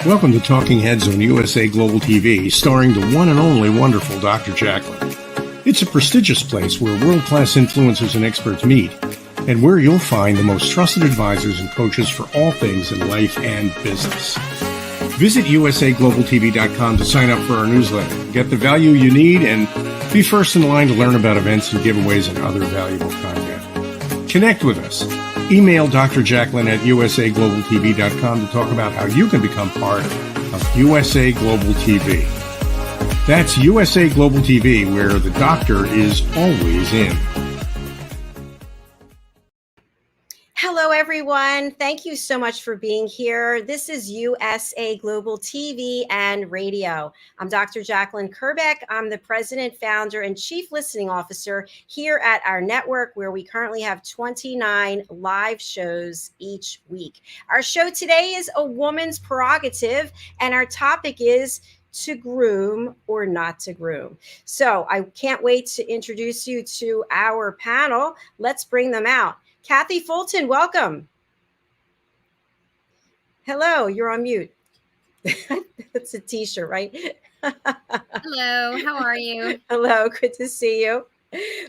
Welcome to Talking Heads on USA Global TV, starring the one and only wonderful Dr. JACALYN. It's a prestigious place where world-class influencers and experts meet, and where you'll find the most trusted advisors and coaches for all things in life and business. Visit usaglobaltv.com to sign up for our newsletter, get the value you need, and be first in line to learn about events and giveaways and other valuable content. Connect with us. Email Dr. JACALYN at usaglobaltv.com to talk about how you can become part of USA Global TV. That's USA Global TV, where the doctor is always in. Hello, everyone. Thank you so much for being here. This is USA Global TV and Radio. I'm Dr. JACALYN KERBECK. I'm the president, founder, and chief listening officer here at our network, where we currently have 29 live shows each week. Our show today is A Woman's Prerogative, and our topic is to groom or not to groom. So I can't wait to introduce you to our panel. Let's bring them out. Kathy Fulton, welcome. Hello, you're on mute. That's a t-shirt, right? Hello, how are you? Hello, good to see you.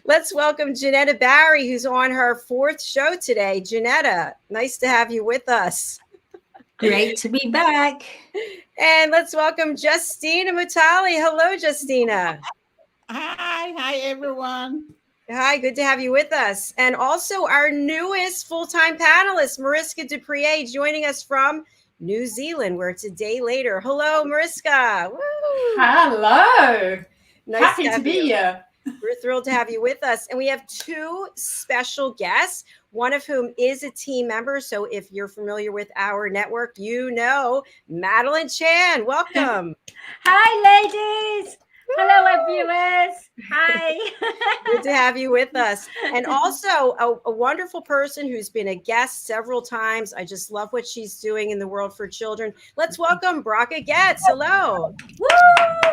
Let's welcome Janetta Barry, who's on her fourth show today. Janetta, nice to have you with us. Great to be back. And let's welcome Justina MUTALE. Hello, Justina. Hi everyone. Hi, good to have you with us. And also our newest full-time panelist, Mariska joining us from New Zealand, where it's a day later. Hello, Mariska. Woo. Hello. Nice Happy to be here. We're thrilled to have you with us. And we have two special guests, one of whom is a team member. So if you're familiar with our network, you know Madalene Chan. Welcome. Hi, ladies. Hello, viewers. Hi. Good to have you with us. And also a wonderful person who's been a guest several times. I just love what she's doing in the world for children. Let's welcome BRACHA GOETZ. Hello. Woo!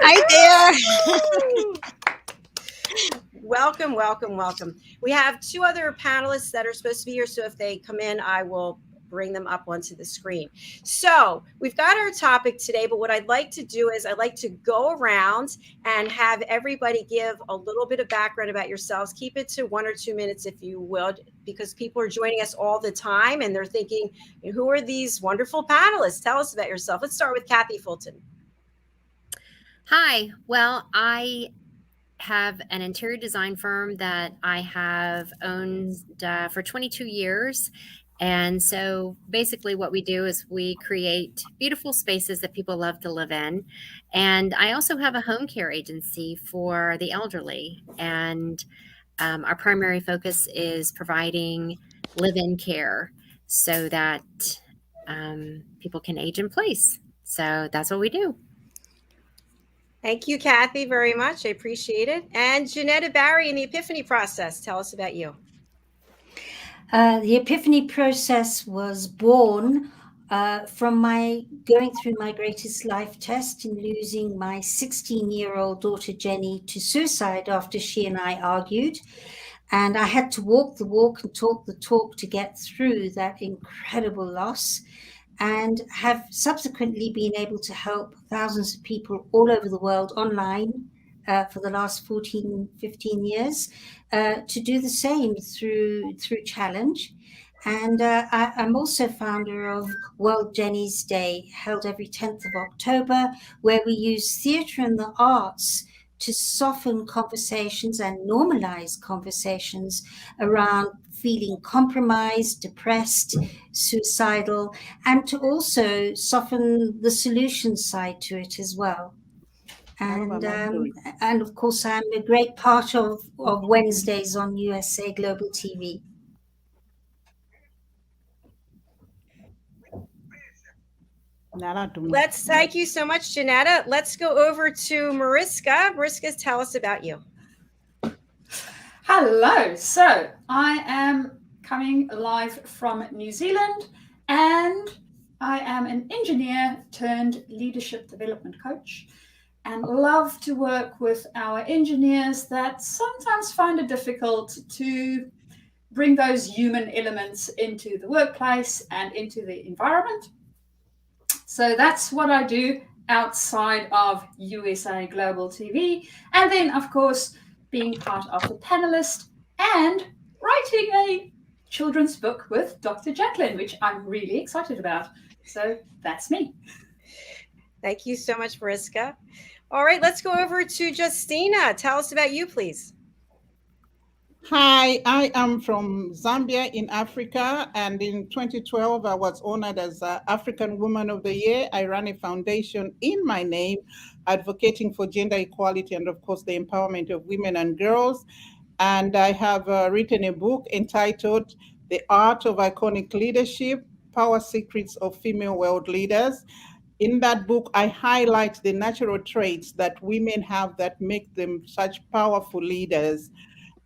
Hi there. Welcome, welcome, welcome. We have two other panelists that are supposed to be here. So if they come in, I will bring them up onto the screen. So we've got our topic today, but what I'd like to do is I'd like to go around and have everybody give a little bit of background about yourselves. Keep it to 1 or 2 minutes, if you will, because people are joining us all the time and they're thinking, who are these wonderful panelists? Tell us about yourself. Let's start with Kathy Fulton. Hi, well, I have an interior design firm that I have owned for 22 years. And so basically what we do is we create beautiful spaces that people love to live in. And I also have a home care agency for the elderly. And our primary focus is providing live-in care so that people can age in place. So that's what we do. Thank you, Kathy, very much. I appreciate it. And Janetta Barry in the Epiphany Process. Tell us about you. The Epiphany Process was born from my going through my greatest life test and losing my 16-year-old daughter, Jenny, to suicide after she and I argued. And I had to walk the walk and talk the talk to get through that incredible loss, and have subsequently been able to help thousands of people all over the world online for the last 14, 15 years to do the same through Challenge. And I'm also founder of World Jenny's Day, held every 10th of October, where we use theatre and the arts to soften conversations and normalize conversations around feeling compromised, depressed, suicidal, and to also soften the solution side to it as well. And of course, I'm a great part of Wednesdays on USA Global TV. Let's thank you so much, Janetta. Let's go over to Mariska. Mariska, tell us about you. Hello. So I am coming live from New Zealand, and I am an engineer turned leadership development coach, and love to work with our engineers that sometimes find it difficult to bring those human elements into the workplace and into the environment. So that's what I do outside of USA Global TV. And then, of course, being part of the panelist and writing a children's book with Dr. Jacalyn, which I'm really excited about. So that's me. Thank you so much, Mariska. All right, let's go over to Justina. Tell us about you, please. Hi, I am from Zambia in Africa, and in 2012, I was honored as African Woman of the Year. I ran a foundation in my name advocating for gender equality and, of course, the empowerment of women and girls. And I have written a book entitled The Art of Iconic Leadership, Power Secrets of Female World Leaders. In that book, I highlight the natural traits that women have that make them such powerful leaders.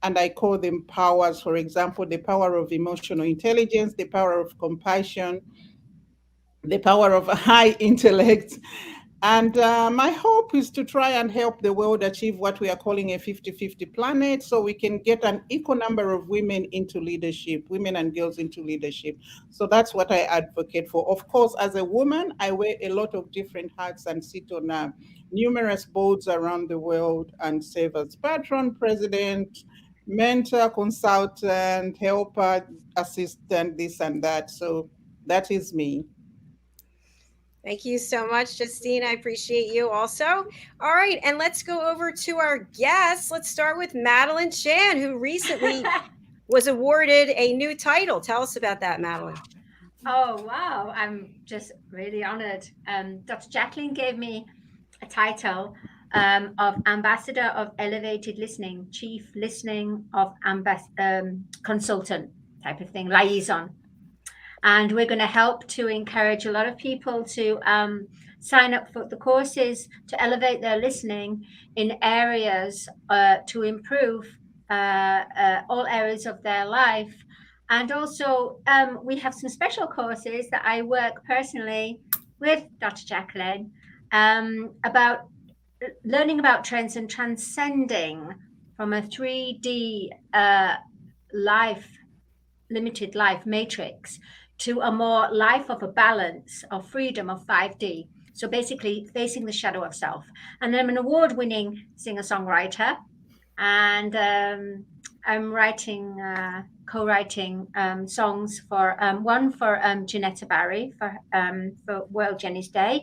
And I call them powers, for example, the power of emotional intelligence, the power of compassion, the power of high intellect. And my hope is to try and help the world achieve what we are calling a 50-50 planet, so we can get an equal number of women into leadership, women and girls into leadership. So that's what I advocate for. Of course, as a woman, I wear a lot of different hats and sit on numerous boards around the world and serve as patron, president, mentor, consultant, helper, assistant, this and that. So that is me. Thank you so much, Justine. I appreciate you also. All right, and let's go over to our guests. Let's start with Madalene Chan, who recently was awarded a new title. Tell us about that, Madalene. Oh, wow. I'm just really honored. Dr. Jacalyn gave me a title of Ambassador of Elevated Listening, Chief Listening of Consultant type of thing, liaison. And we're going to help to encourage a lot of people to sign up for the courses to elevate their listening in areas to improve all areas of their life. And also, we have some special courses that I work personally with Dr. Jacalyn about learning about trends and transcending from a 3D limited life matrix to a more life of a balance, of freedom, of 5D. So basically facing the shadow of self. And I'm an award-winning singer-songwriter, and I'm co-writing songs for one for Janetta Barry for World Jenny's Day,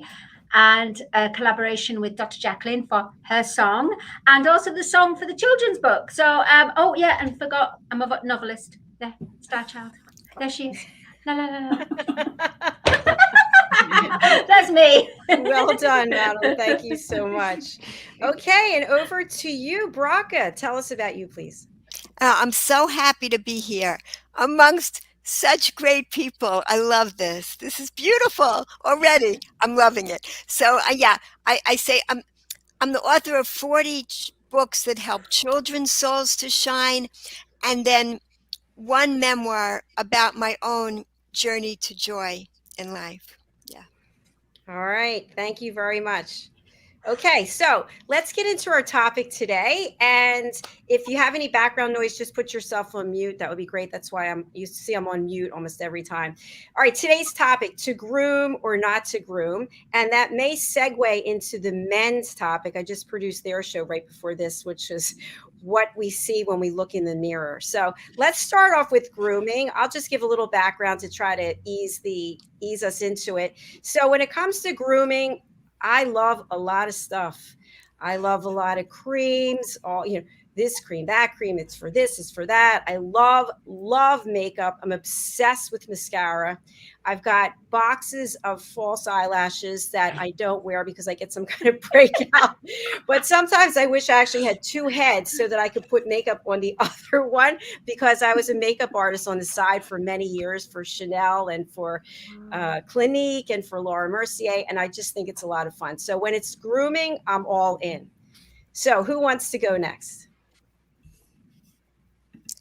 and a collaboration with Dr. Jacalyn for her song, and also the song for the children's book. So, oh yeah, and forgot, I'm a novelist. There, Star Child. There she is. La, la, la, la. That's me. Well done, Madeline. Thank you so much. Okay, and over to you, Bracha. Tell us about you, please. I'm so happy to be here amongst such great people. I love this. This is beautiful already. I'm loving it. So yeah, I say I'm the author of 40 books that help children's souls to shine, and then one memoir about my own journey to joy in life. Yeah. All right. Thank you very much. Okay, so let's get into our topic today. And if you have any background noise, just put yourself on mute. That would be great. That's why you see I'm on mute almost every time. All right, today's topic, to groom or not to groom. And that may segue into the men's topic. I just produced their show right before this, which is what we see when we look in the mirror. So let's start off with grooming. I'll just give a little background to try to ease us into it. So when it comes to grooming, I love a lot of stuff. I love a lot of creams, this cream, that cream, it's for this, it's for that. I love makeup. I'm obsessed with mascara. I've got boxes of false eyelashes that I don't wear because I get some kind of breakout. But sometimes I wish I actually had two heads so that I could put makeup on the other one, because I was a makeup artist on the side for many years for Chanel and for Clinique and for Laura Mercier. And I just think it's a lot of fun. So when it's grooming, I'm all in. So who wants to go next?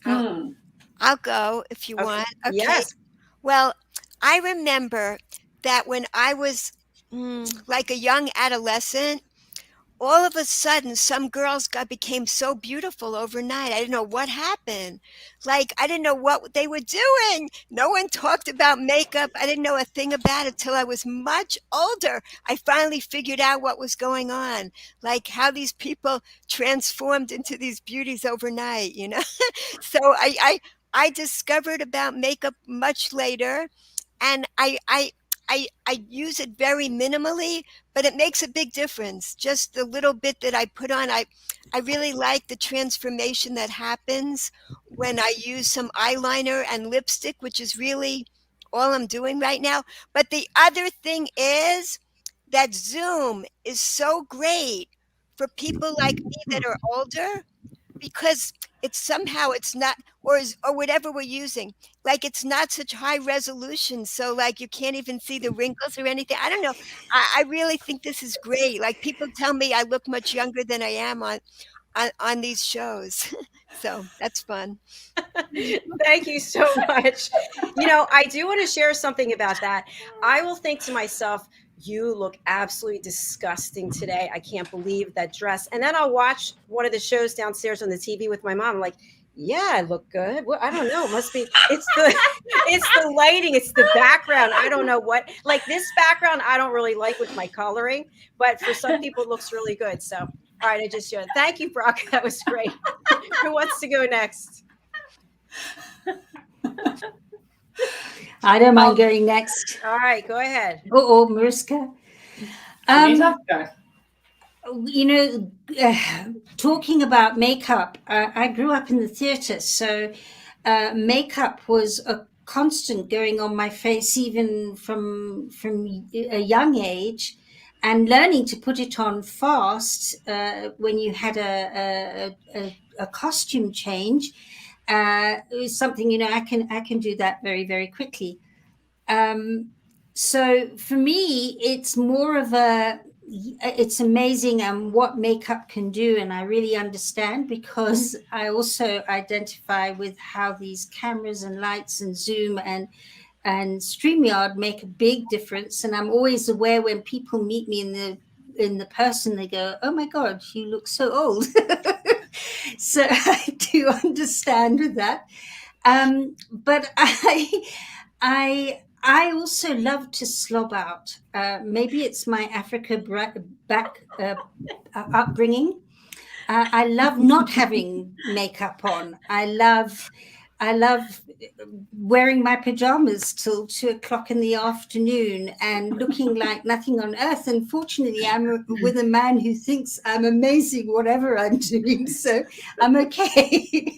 I'll go if you want. Okay. Yes. Well, I remember that when I was like a young adolescent, all of a sudden some girls became so beautiful overnight. I didn't know what happened. Like, I didn't know what they were doing. No one talked about makeup. I didn't know a thing about it till I was much older. I finally figured out what was going on, like how these people transformed into these beauties overnight, you know. So I discovered about makeup much later, and I use it very minimally, but it makes a big difference. Just the little bit that I put on, I really like the transformation that happens when I use some eyeliner and lipstick, which is really all I'm doing right now. But the other thing is that Zoom is so great for people like me that are older, because it's not, or whatever we're using, like, it's not such high resolution, so, like, you can't even see the wrinkles or anything. I don't know. I really think this is great. Like, people tell me I look much younger than I am on these shows. So that's fun. Thank you so much. You know, I do want to share something about that. I will think to myself, you look absolutely disgusting today. I can't believe that dress. And then I'll watch one of the shows downstairs on the TV with my mom. I'm like, yeah, I look good. Well, I don't know. It must be, it's the lighting, it's the background. I don't know what, like this background, I don't really like with my coloring, but for some people it looks really good. So, all right, I just showed it. Thank you, Brock. That was great. Who wants to go next? I don't mind going next. All right, go ahead. Oh, Mariska. You know, talking about makeup, I grew up in the theatre, so makeup was a constant going on my face, even from a young age, and learning to put it on fast when you had a costume change is something, you know, I can do that very, very quickly. So for me, it's more of it's amazing what makeup can do, and I really understand, because I also identify with how these cameras and lights and Zoom and StreamYard make a big difference. And I'm always aware when people meet me in the person, they go, "Oh my God, you look so old." So I do understand with that. But I also love to slob out. Maybe it's my Africa upbringing. I love not having makeup on. I love wearing my pajamas till 2:00 in the afternoon and looking like nothing on earth. And fortunately, I'm with a man who thinks I'm amazing, whatever I'm doing. So I'm okay.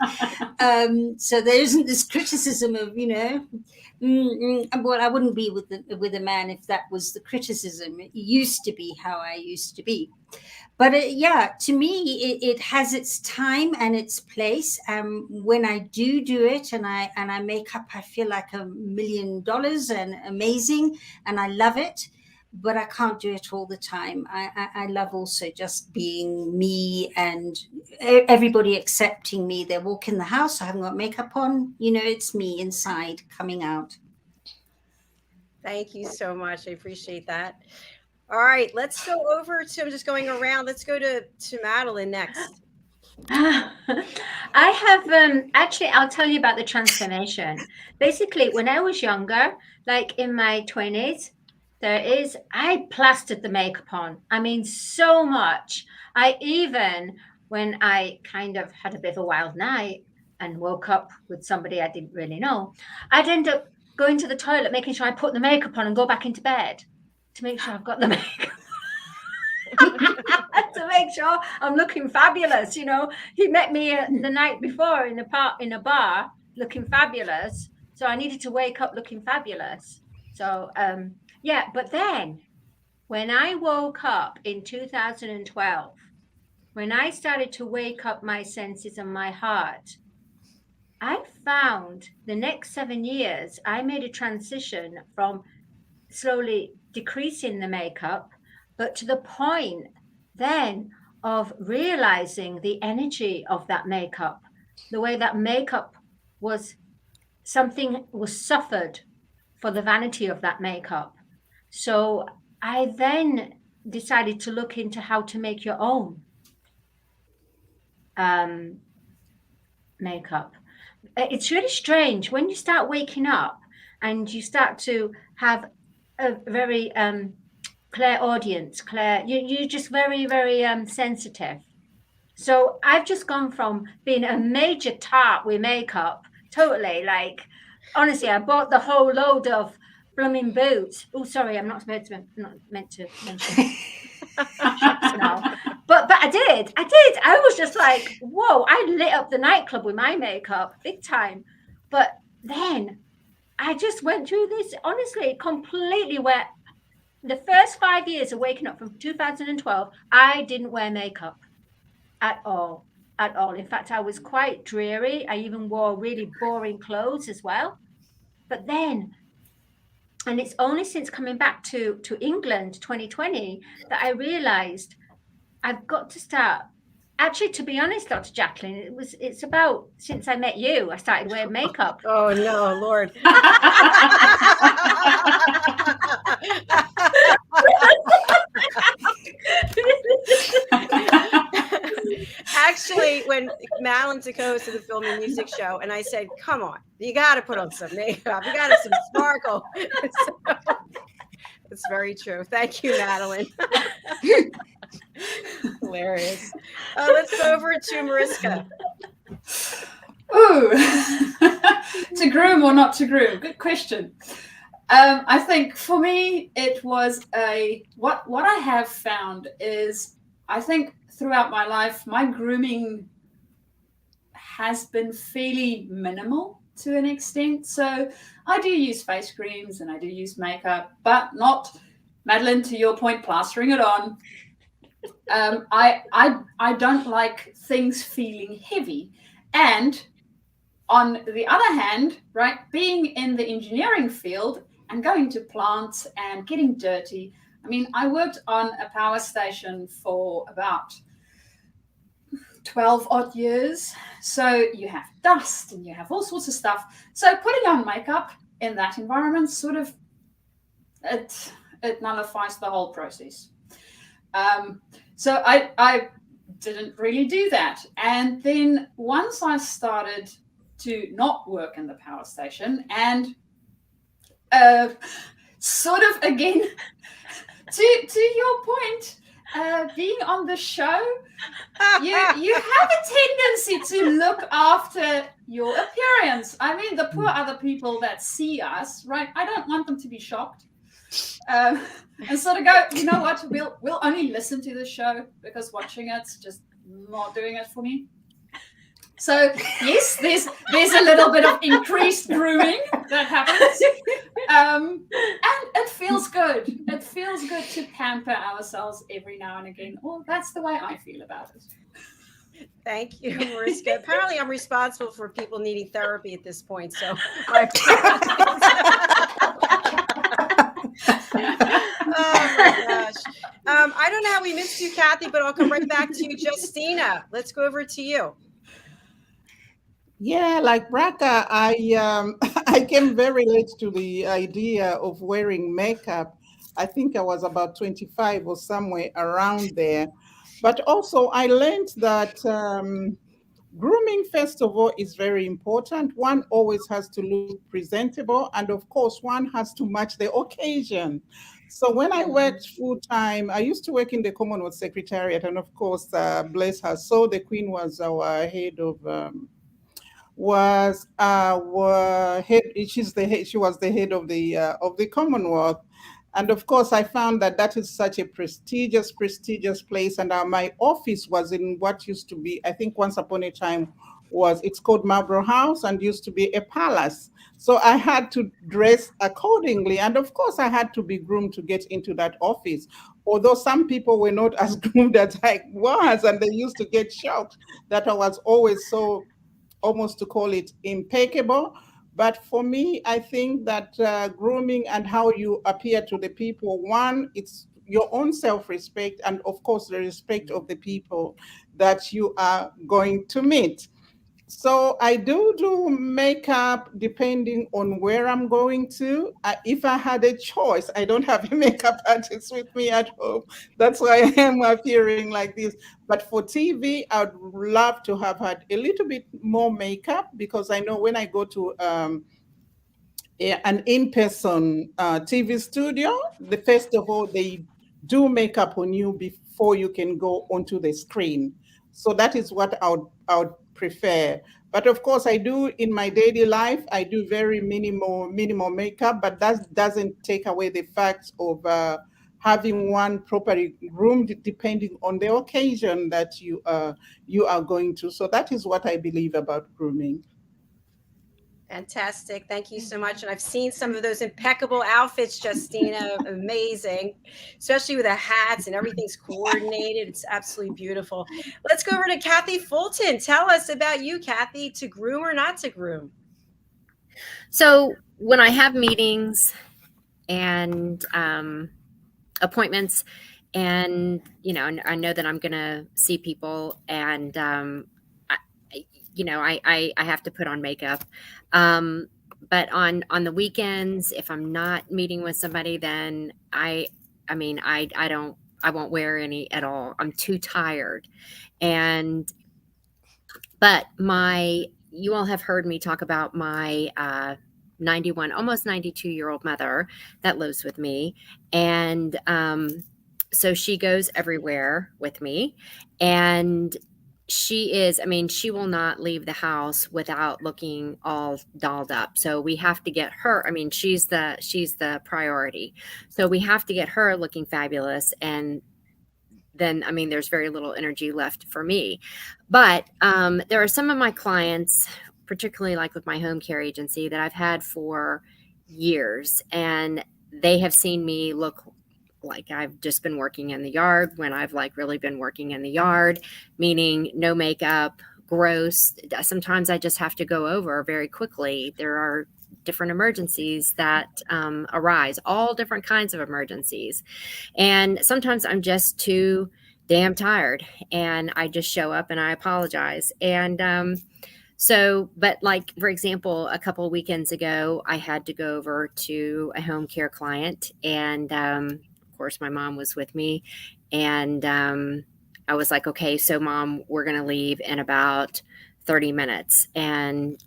So there isn't this criticism of, you know, well, I wouldn't be with a man if that was the criticism. It used to be how I used to be. But yeah, to me, it has its time and its place. When I do it and I make up, I feel like $1 million and amazing, and I love it. But I can't do it all the time. I love also just being me and everybody accepting me. They walk in the house, I haven't got makeup on. You know, it's me inside coming out. Thank you so much. I appreciate that. All right, let's go over to, I'm just going around. Let's go to Madeline next. I have, actually, I'll tell you about the transformation. Basically, when I was younger, like in my 20s, I plastered the makeup on. I mean, so much. When I kind of had a bit of a wild night and woke up with somebody I didn't really know, I'd end up going to the toilet, making sure I put the makeup on and go back into bed to make sure I've got the makeup. To make sure I'm looking fabulous. You know, he met me the night before in a bar looking fabulous. So I needed to wake up looking fabulous. So, yeah, but then when I woke up in 2012, when I started to wake up my senses and my heart, I found the next 7 years, I made a transition from slowly decreasing the makeup, but to the point then of realizing the energy of that makeup, the way that makeup was suffered for the vanity of that makeup. So I then decided to look into how to make your own makeup. It's really strange when you start waking up and you start to have a very clairaudience, you're just very, very sensitive. So I've just gone from being a major tart with makeup, totally, like, honestly, I bought the whole load of blooming boots. Oh, sorry, I'm not meant to mention now. But I did. I was just like, whoa, I lit up the nightclub with my makeup big time. But then I just went through this, honestly, completely, where the first 5 years of waking up from 2012, I didn't wear makeup at all. In fact, I was quite dreary. I even wore really boring clothes as well. But then, and it's only since coming back to England 2020 that I realized I've got to start. Actually, to be honest, Dr. Jacalyn, it's about since I met you, I started wearing makeup. Oh no, Lord. Actually, when Madeline took us to the film and music show, and I said, "Come on, you got to put on some makeup. You got to some sparkle." So, it's very true. Thank you, Madeline. Hilarious. Let's go over to Mariska. Ooh, to groom or not to groom? Good question. I think for me, it was what I have found is, I think throughout my life, my grooming has been fairly minimal to an extent. So I do use face creams and I do use makeup, but not, Madeline, to your point, plastering it on. I don't like things feeling heavy. And on the other hand, right, being in the engineering field and going to plants and getting dirty. I mean, I worked on a power station for about 12 odd years. So you have dust and you have all sorts of stuff. So putting on makeup in that environment sort of, it nullifies the whole process. So I didn't really do that. And then once I started to not work in the power station and sort of, again, to your point, being on the show, you have a tendency to look after your appearance. I mean, the poor other people that see us, right? I don't want them to be shocked. And sort of go, you know what, we'll only listen to the show because watching it's just not doing it for me. So yes, there's a little bit of increased grooming that happens, and it feels good. It feels good to pamper ourselves every now and again. Well, that's the way I feel about it. Thank you, Mariska. Apparently, I'm responsible for people needing therapy at this point. So, oh my gosh. I don't know how we missed you, Kathy, but I'll come right back to you, Justina. Let's go over to you. Yeah, like BRACA, I came very late to the idea of wearing makeup. I think I was about 25 or somewhere around there. But also I learned that grooming, first of all, is very important. One always has to look presentable. And of course, one has to match the occasion. So when I worked full time, I used to work in the Commonwealth Secretariat. And of course, bless her soul, the Queen was our head of... she was the head of the Commonwealth. And of course, I found that is such a prestigious place. And my office was in what used to be, I think once upon a time, it's called Marlborough House and used to be a palace. So I had to dress accordingly. And of course, I had to be groomed to get into that office. Although some people were not as groomed as I was, and they used to get shocked that I was always so, almost to call it impeccable. But for me, I think that grooming and how you appear to the people, one, it's your own self-respect, and of course, the respect of the people that you are going to meet. So I do makeup depending on where I'm going to. If I had a choice, I don't have a makeup artist with me at home. That's why I am appearing like this. But for TV, I'd love to have had a little bit more makeup, because I know when I go to an in-person TV studio, first of all, they do makeup on you before you can go onto the screen. So that is what I would prefer. But of course, I do in my daily life, I do very minimal makeup, but that doesn't take away the fact of having one properly groomed depending on the occasion that you are going to. So that is what I believe about grooming. Fantastic. Thank you so much. And I've seen some of those impeccable outfits, Justina. Amazing, especially with the hats and everything's coordinated. It's absolutely beautiful. Let's go over to Kathy Fulton. Tell us about you, Kathy. To groom or not to groom? So when I have meetings and appointments, and I know that I'm going to see people, and I have to put on makeup. But on the weekends, if I'm not meeting with somebody, then I won't wear any at all. I'm too tired. But you all have heard me talk about my 91, almost 92-year-old mother that lives with me. And so she goes everywhere with me, and she will not leave the house without looking all dolled up. So we have to get her. She's the priority. So we have to get her looking fabulous. And then, there's very little energy left for me. But there are some of my clients, particularly like with my home care agency, that I've had for years, and they have seen me look like I've just been working in the yard, when I've really been working in the yard, meaning no makeup, gross. Sometimes I just have to go over very quickly. There are different emergencies that arise, all different kinds of emergencies. And sometimes I'm just too damn tired, and I just show up and I apologize. And but for example, a couple of weekends ago, I had to go over to a home care client, and of course, my mom was with me, and I was like, okay, so Mom, we're going to leave in about 30 minutes. And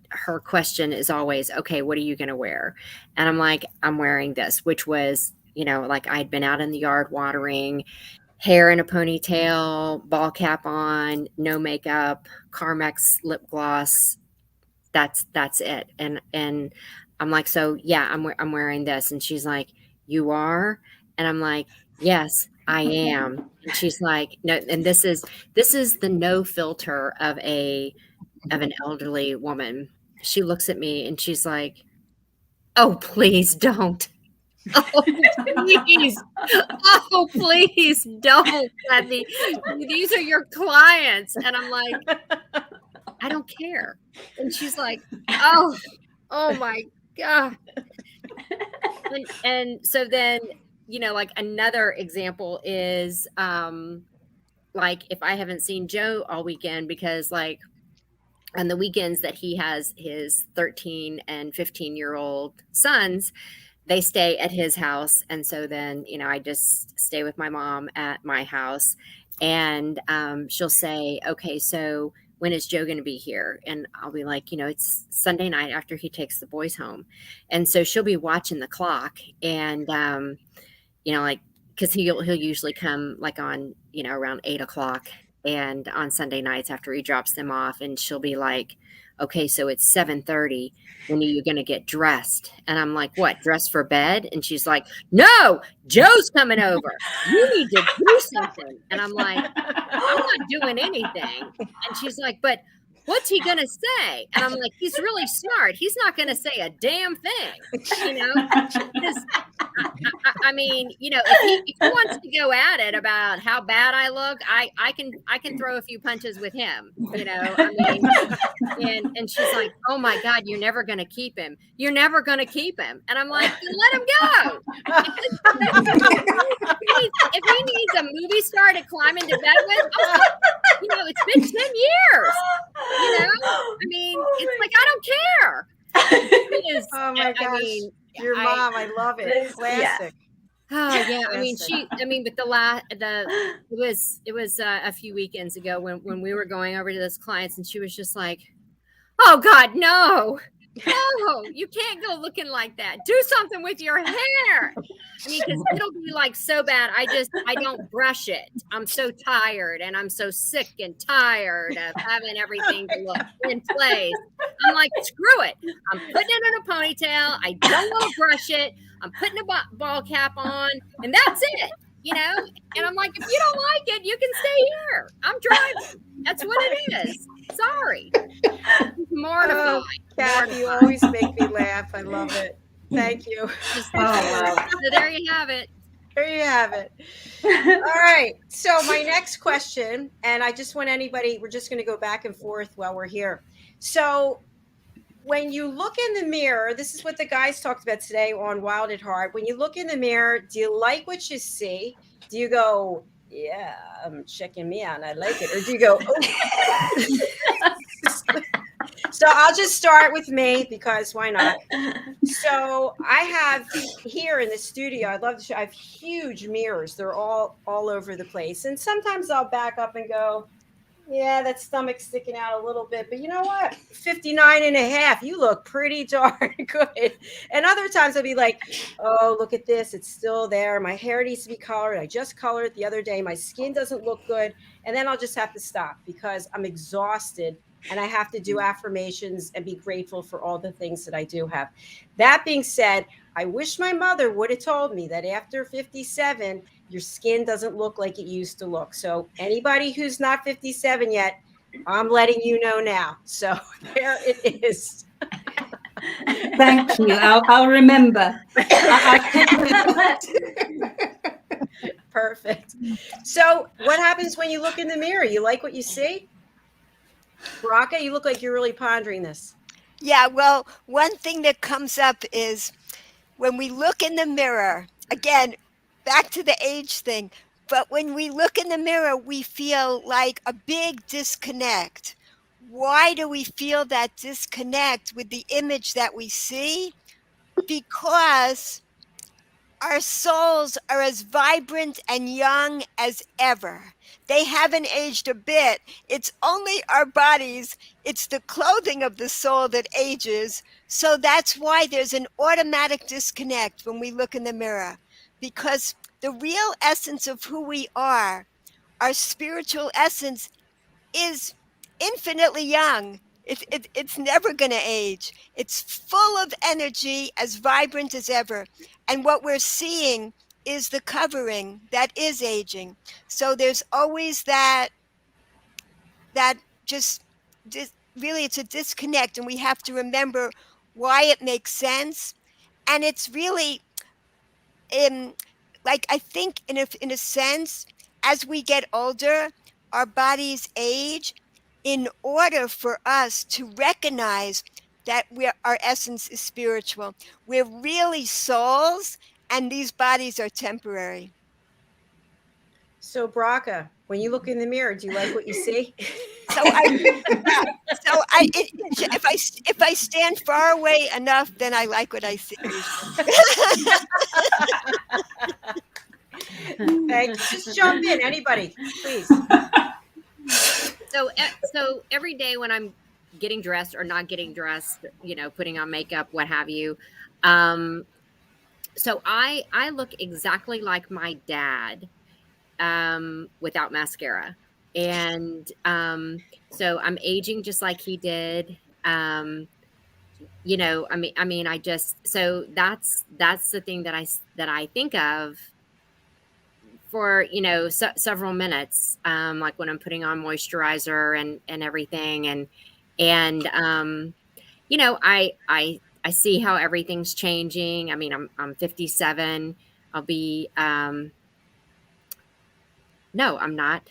her question is always, okay, what are you going to wear? And I'm like, I'm wearing this, which was, I'd been out in the yard watering, hair in a ponytail, ball cap on, no makeup, Carmex lip gloss. That's it. And I'm like, so yeah, I'm wearing this. And she's like, you are? And I'm like, yes, I am. And she's like, no. And this is the no filter of an elderly woman. She looks at me and she's like, oh, please don't. Oh, please. Oh, please don't, Kathy. These are your clients. And I'm like, I don't care. And she's like, oh my God. And so then, another example is if I haven't seen Joe all weekend, because on the weekends that he has his 13 and 15-year-old sons, they stay at his house. And so then, I just stay with my mom at my house, and she'll say, okay, so when is Joe going to be here? And I'll be like, it's Sunday night after he takes the boys home. And so she'll be watching the clock, and, cause he'll usually come on, around 8 o'clock, and on Sunday nights after he drops them off, and she'll be like, okay, so it's 7:30. When are you going to get dressed? And I'm like, what, dressed for bed? And she's like, no, Joe's coming over. You need to do something. And I'm like, I'm not doing anything. And she's like, but what's he going to say? And I'm like, he's really smart. He's not going to say a damn thing, Because, if he wants to go at it about how bad I look, I can throw a few punches with him, and she's like, oh my God, you're never going to keep him. You're never going to keep him. And I'm like, let him go. If he needs a movie star to climb into bed with, it's been 10 years. I mean, it's like, I don't care. It is, Oh my gosh. I mean, Your mom, I love it. Classic. Oh yeah, I mean Classic. but it was a few weekends ago when we were going over to those clients, and she was just like, "Oh God, no, you can't go looking like that. Do something with your hair." I mean, because it'll be like so bad. I don't brush it. I'm so tired, and I'm so sick and tired of having everything to look in place. I'm like, screw it. I'm putting it in a ponytail. I don't want to brush it. I'm putting a ball cap on, and that's it. And I'm like, if you don't like it, you can stay here. I'm driving. That's what it is. Sorry. Mortified. Kathy, you always make me laugh. I love it. Thank you. Wow. So there you have it. There you have it. All right. So my next question, and I just want we're just going to go back and forth while we're here. So when you look in the mirror, this is what the guys talked about today on Wild at Heart. When you look in the mirror, do you like what you see? Do you go, yeah, I'm checking me out, I like it? Or do you go, oh. So I'll just start with me, because why not? So I have here in the studio, I'd love to show, I have huge mirrors. They're all over the place. And sometimes I'll back up and go, yeah, that stomach's sticking out a little bit, but you know what? 59 and a half, you look pretty darn good. And other times I'll be like, oh, look at this. It's still there. My hair needs to be colored. I just colored it the other day. My skin doesn't look good. And then I'll just have to stop because I'm exhausted and I have to do affirmations and be grateful for all the things that I do have. That being said, I wish my mother would have told me that after 57, your skin doesn't look like it used to look. So anybody who's not 57 yet, I'm letting you know now. So there it is. Thank you. I'll remember. Perfect. So what happens when you look in the mirror? You like what you see? Bracha, you look like you're really pondering this. Yeah, well, one thing that comes up is when we look in the mirror, again, back to the age thing, but when we look in the mirror, we feel like a big disconnect. Why do we feel that disconnect with the image that we see? Because our souls are as vibrant and young as ever. They haven't aged a bit. It's only our bodies. It's the clothing of the soul that ages. So that's why there's an automatic disconnect when we look in the mirror. Because the real essence of who we are, our spiritual essence, is infinitely young. It's never going to age. It's full of energy, as vibrant as ever. And what we're seeing is the covering that is aging. So there's always that just really, it's a disconnect, and we have to remember why it makes sense. And it's really, like, I think in a sense, as we get older, our bodies age in order for us to recognize that our essence is spiritual. We're really souls, and these bodies are temporary. So Bracha, when you look in the mirror, do you like what you see? If I stand far away enough, then I like what I see. Thanks. Just jump in, anybody, please. So every day when I'm getting dressed or not getting dressed, putting on makeup, what have you. So I look exactly like my dad, without mascara. And so I'm aging just like he did. So that's the thing that I think of for, several minutes, like when I'm putting on moisturizer and everything. And I see how everything's changing. I mean, I'm 57. I'll be, no, I'm not.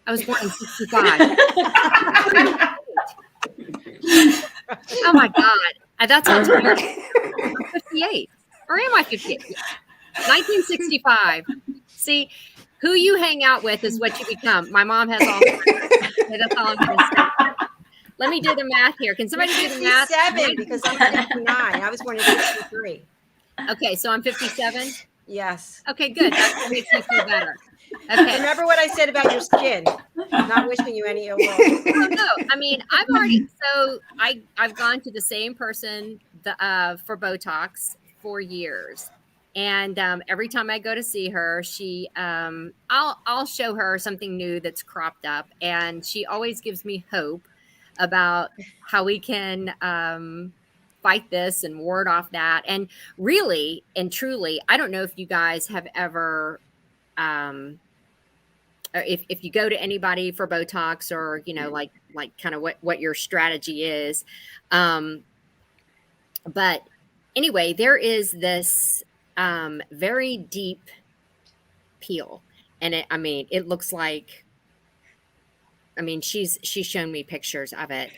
I was born in 65. Oh my God. That sounds weird. I'm 58. Or am I 58? 1965. See, who you hang out with is what you become. My mom has all. Okay, that's all I'm going to say. Let me do the math here. Can somebody do the math? 57 because I'm 59. I was born in 63. Okay, so I'm 57. Yes. Okay, good. That makes me feel better. Okay. Remember what I said about your skin? Not wishing you any ill will. Oh, no, I mean, I've gone to the same person for Botox for years. And every time I go to see her, she I'll show her something new that's cropped up, and she always gives me hope about how we can fight this and ward off that. And really and truly, I don't know if you guys have ever if you go to anybody for Botox, or like kind of what your strategy is, but anyway, there is this very deep peel, and it looks like, she's shown me pictures of it,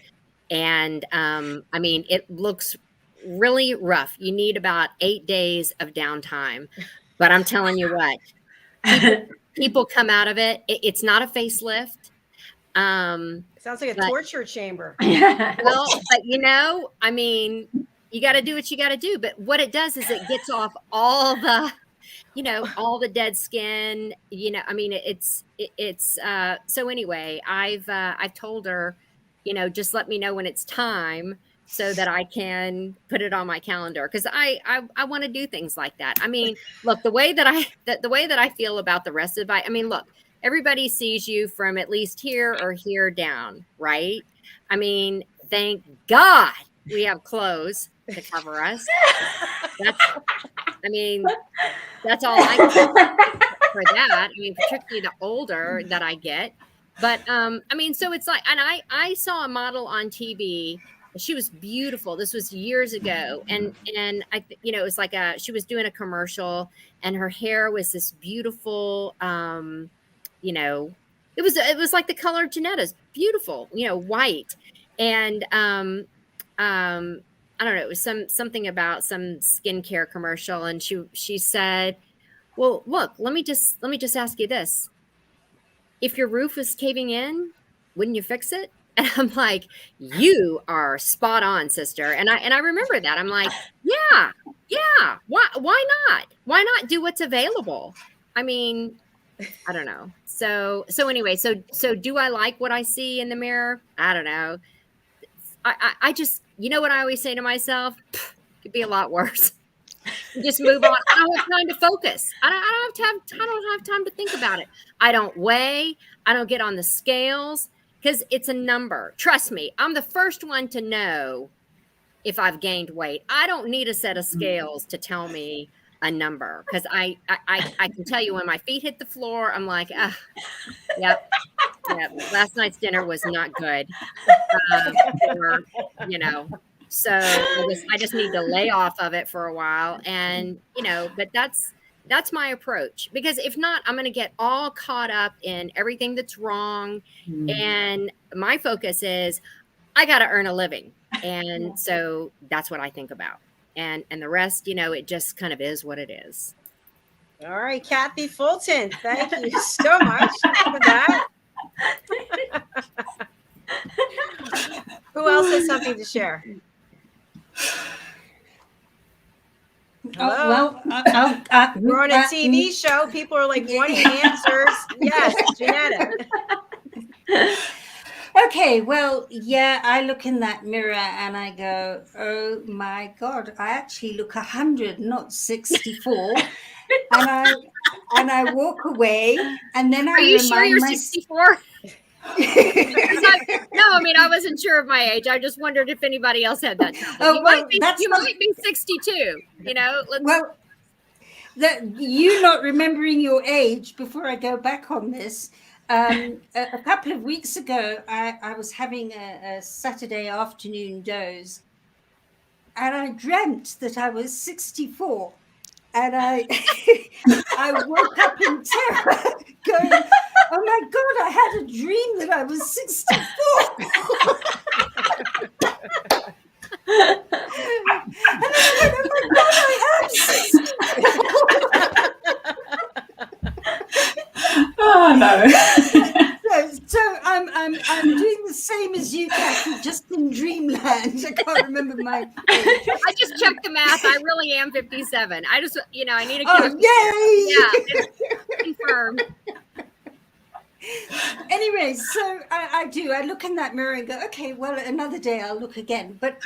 and it looks really rough. You need about 8 days of downtime, but I'm telling you what, people come out of it. It's not a facelift. Sounds like a torture chamber. Well, but you got to do what you got to do. But what it does is it gets off all the, all the dead skin. So anyway, I've told her, just let me know when it's time so that I can put it on my calendar, because I want to do things like that. Look, the way that I feel about the rest of it. Look, everybody sees you from at least here or here down, right? Thank God we have clothes to cover us. That's all I can for that. Particularly the older that I get. But so it's like, and I saw a model on TV. She was beautiful. This was years ago, and I, it was like she was doing a commercial, and her hair was this beautiful, it was like the color of JENETTA'S, beautiful, white, and I don't know, it was something about some skincare commercial, and she said, well, look, let me just ask you this: if your roof was caving in, wouldn't you fix it? And I'm like, you are spot on, sister. And I remember that. I'm like, yeah. Why not? Why not do what's available? I don't know. So anyway, so do I like what I see in the mirror? I don't know. I just, what I always say to myself, could be a lot worse. Just move on. I don't have time to focus. I don't have time to think about it. I don't weigh. I don't get on the scales. Because it's a number. Trust me, I'm the first one to know if I've gained weight. I don't need a set of scales to tell me a number, because I can tell you when my feet hit the floor, I'm like, yep. Last night's dinner was not good. So I just need to lay off of it for a while, and but that's my approach, because if not, I'm going to get all caught up in everything that's wrong. And my focus is I got to earn a living. And so that's what I think about. And the rest, it just kind of is what it is. All right, Kathy Fulton, thank you so much for that. Who else has something to share? Hello? We're on a TV show. People are like wanting answers. Yes, Janetta. Okay, well, yeah, I look in that mirror and I go, oh my God, I actually look 100, not 64. and I walk away, and then Are you sure you're 64? I wasn't sure of my age. I just wondered if anybody else had that. You might be 62. Well, you not remembering your age, before I go back on this, a couple of weeks ago, I was having a Saturday afternoon doze, and I dreamt that I was 64. And I woke up in terror, going, oh my God, I had a dream that I was 64. And then I went, oh my God, I am 64. Oh no. So I'm I'm doing the same as you, Kathy, just in dreamland. I can't remember my age. I just checked the math. I really am 57. I just, I need a Oh, yay! Yeah, confirmed. Anyway, so I do. I look in that mirror and go, okay, well, another day I'll look again. But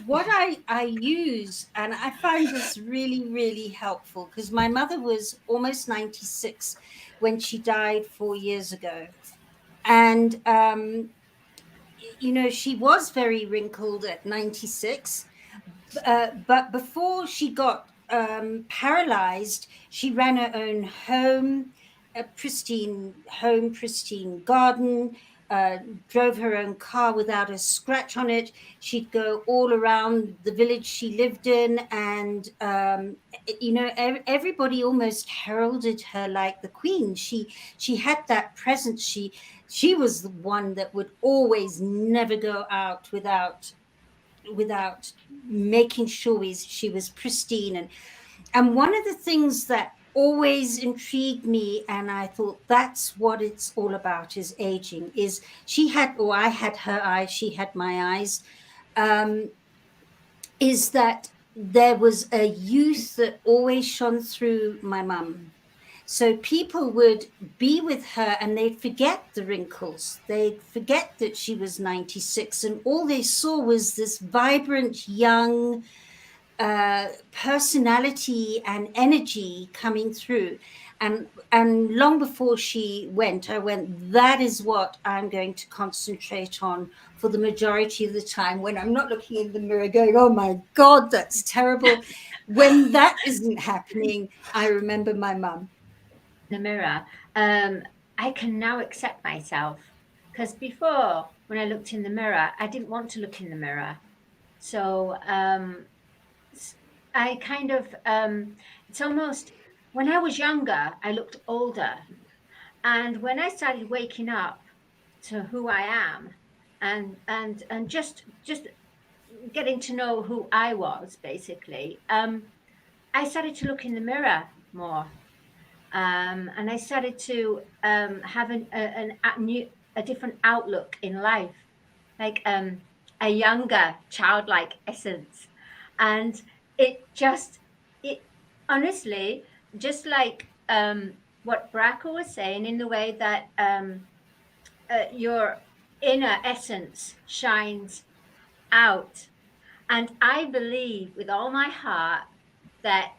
what I use, and I find this really, really helpful, because my mother was almost 96 when she died 4 years ago. And, she was very wrinkled at 96. But before she got paralyzed, she ran her own home, a pristine home, pristine garden, drove her own car without a scratch on it. She'd go all around the village she lived in, and everybody almost heralded her like the queen. She had that presence. She was the one that would always never go out without making sure she was pristine. And one of the things that always intrigued me, and I thought that's what it's all about, is aging, is I had her eyes, she had my eyes, is that there was a youth that always shone through my mum. So people would be with her and they'd forget the wrinkles. They'd forget that she was 96, and all they saw was this vibrant, young personality and energy coming through. And long before she went, I went, that is what I'm going to concentrate on for the majority of the time, when I'm not looking in the mirror going, oh my God, that's terrible. When that isn't happening, I remember my mum. The mirror, I can now accept myself, because before, when I looked in the mirror, I didn't want to look in the mirror. So I kind of, it's almost, when I was younger, I looked older. And when I started waking up to who I am and just getting to know who I was, basically, I started to look in the mirror more. And I started to have a different outlook in life, like a younger, childlike essence. And it honestly, just like what BRACHA was saying, in the way that your inner essence shines out. And I believe with all my heart that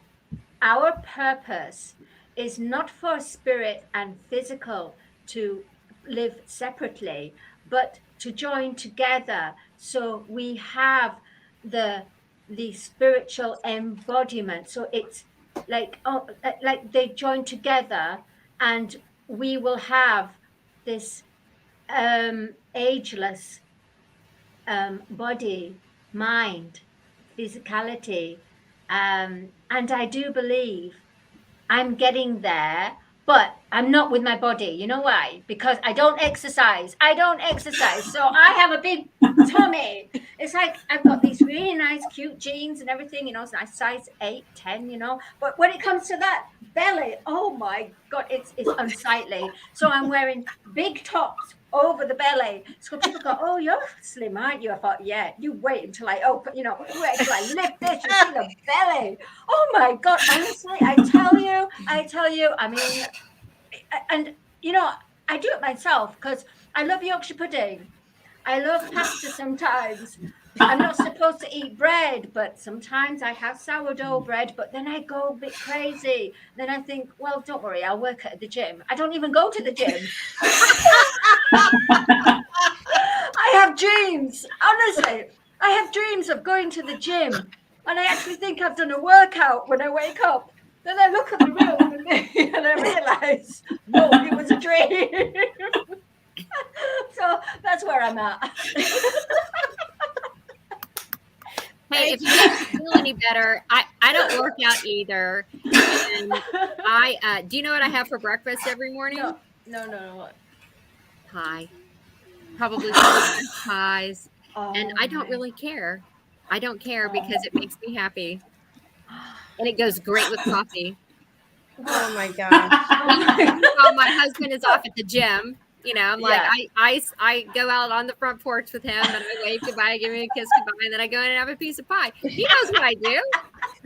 our purpose is not for spirit and physical to live separately, but to join together, so we have the spiritual embodiment. So it's like they join together, and we will have this ageless body, mind, physicality, and I do believe I'm getting there, but I'm not with my body. You know why? Because I don't exercise. So I have a big tummy. It's like I've got these really nice, cute jeans and everything, size 8, 10, But when it comes to that belly, oh my God, it's unsightly. So I'm wearing big tops over the belly. So people go, oh, you're slim, aren't you? I thought, yeah, you wait until I open, wait until I lift this, you see the belly. Oh my God, honestly, I tell you, I mean, and I do it myself, because I love Yorkshire pudding. I love pasta sometimes. I'm not supposed to eat bread, but sometimes I have sourdough bread, but then I go a bit crazy. Then I think, well, don't worry, I'll work at the gym. I don't even go to the gym. I have dreams, honestly. I have dreams of going to the gym, and I actually think I've done a workout when I wake up. Then I look at the room and I realize, no, it was a dream. So that's where I'm at. Hey, if you don't feel any better, I don't work out either. And do you know what I have for breakfast every morning? No. Pie. Probably pies. And I don't really care. I don't care because it makes me happy. And it goes great with coffee. Oh my gosh. While my husband is off at the gym, You know, I'm Yeah. like, I go out on the front porch with him and I wave goodbye, give him a kiss goodbye, and then I go in and have a piece of pie. He knows what I do.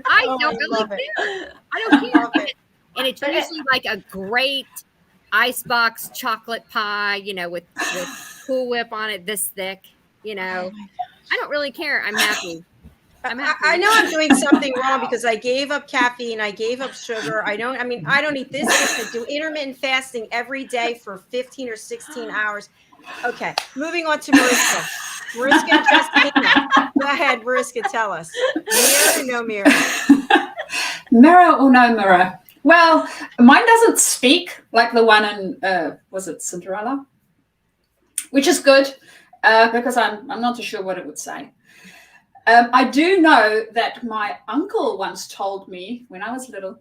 I Oh, don't I really love it. care. I don't care. Love it. And it's usually like a great icebox chocolate pie, you know, with Cool Whip on it this thick, you know. I don't really care. I'm happy. I know I'm doing something wrong because I gave up caffeine, I gave up sugar. I don't eat this. I do intermittent fasting every day for 15 or 16 hours. Okay, moving on to Mariska. Mariska and Justina. Go ahead, Mariska, tell us. Mirror or no mirror? Mirror or no mirror? Well, mine doesn't speak like the one in, was it Cinderella? Which is good because I'm not too sure what it would say. I do know that my uncle once told me when I was little,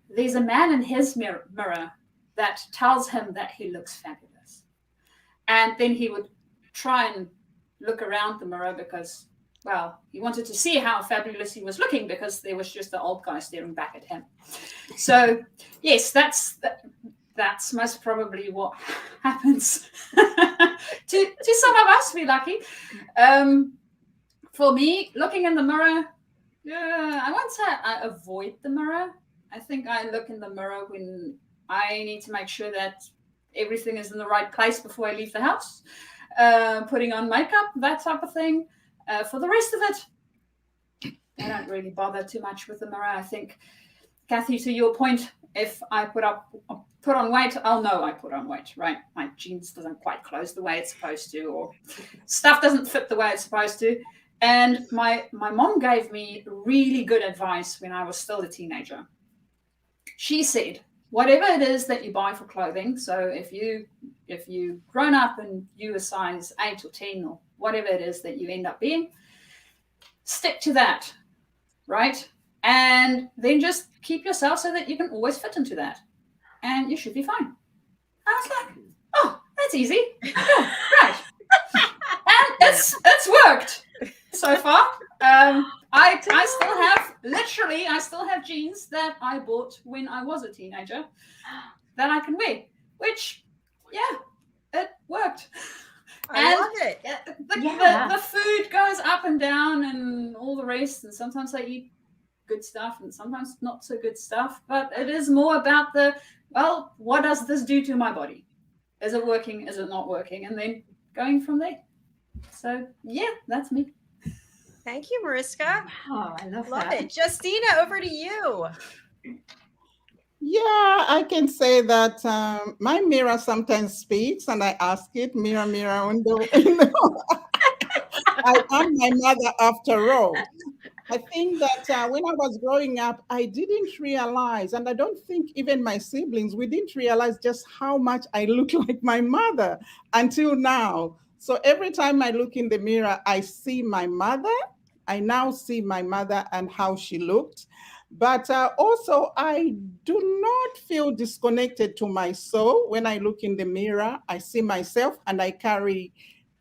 there's a man in his mirror that tells him that he looks fabulous. And then he would try and look around the mirror because, well, he wanted to see how fabulous he was looking because there was just the old guy staring back at him. So, yes, that's most probably what happens to some of us, we're lucky. For me, looking in the mirror, I won't say I avoid the mirror. I think I look in the mirror when I need to make sure that everything is in the right place before I leave the house. Putting on makeup, that type of thing. For the rest of it, I don't really bother too much with the mirror. I think, Kathy, to your point, if I put on weight, I'll know I put on weight, right? My jeans doesn't quite close the way it's supposed to, or stuff doesn't fit the way it's supposed to. And my mom gave me really good advice when I was still a teenager. She said, whatever it is that you buy for clothing, so if you've grown up and you a size 8 or 10 or whatever it is that you end up being, stick to that, right? And then just keep yourself so that you can always fit into that. And you should be fine. I was like, oh, that's easy. Yeah, right. And it's worked so far. I still have jeans that I bought when I was a teenager that I can wear, which, yeah, it worked. I love it. The food goes up and down and all the rest, and sometimes I eat good stuff and sometimes not so good stuff, but it is more about what does this do to my body? Is it working? Is it not working? And then going from there. So, yeah, that's me. Thank you, Mariska. Oh, I love Love that. it. Justina, over to you. Yeah, I can say that my mirror sometimes speaks, and I ask it, mirror, mirror on the I am my mother after all. I think that when I was growing up, I didn't realize, and I don't think even my siblings, we didn't realize just how much I look like my mother until now. So every time I look in the mirror, I see my mother. I now see my mother and how she looked. But also, I do not feel disconnected to my soul. When I look in the mirror, I see myself and I carry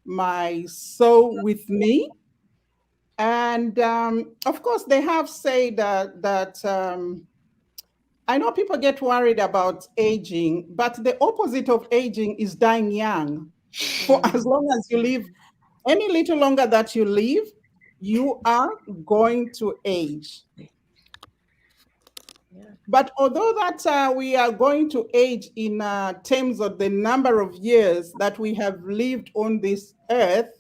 my soul with me. And of course, they have said that I know people get worried about aging, but the opposite of aging is dying young. For as long as you live, any little longer that you live, you are going to age. But although that we are going to age in terms of the number of years that we have lived on this earth,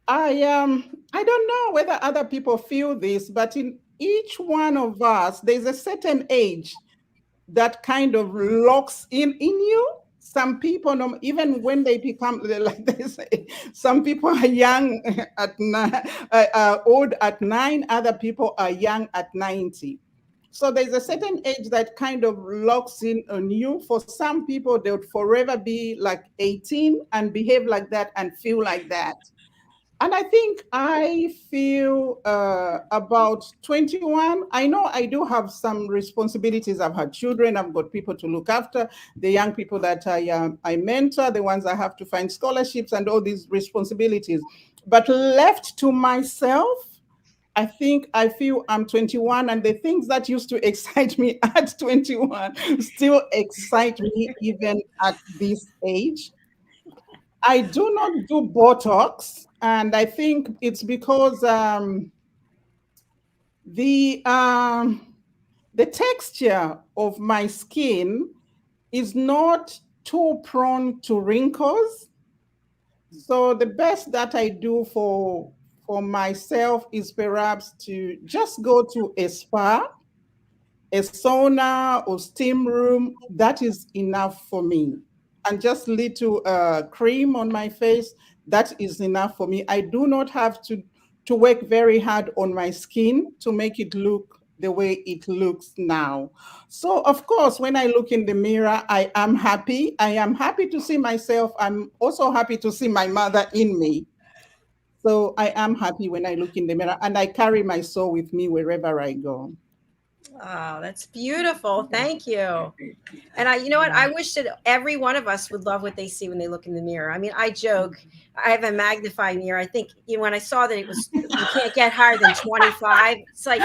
I don't know whether other people feel this, but in each one of us, there's a certain age that kind of locks in you. Some people, even when they become, like they say, some people are young old at 9, other people are young at 90. So there's a certain age that kind of locks in on you. For some people, they would forever be like 18 and behave like that and feel like that. And I think I feel about 21. I know I do have some responsibilities. I've had children. I've got people to look after, the young people that I mentor, the ones I have to find scholarships and all these responsibilities. But left to myself, I think I feel I'm 21, and the things that used to excite me at 21 still excite me even at this age. I do not do Botox, and I think it's because the texture of my skin is not too prone to wrinkles. So the best that I do for myself is perhaps to just go to a spa, a sauna or steam room. That is enough for me. And just little cream on my face, that is enough for me. I do not have to work very hard on my skin to make it look the way it looks now. So of course, when I look in the mirror, I am happy. I am happy to see myself. I'm also happy to see my mother in me. So I am happy when I look in the mirror, and I carry my soul with me wherever I go. Oh, that's beautiful. Thank you. And you know what? I wish that every one of us would love what they see when they look in the mirror. I mean, I joke, I have a magnifying mirror. I think, when I saw that it was, you can't get higher than 25, it's like,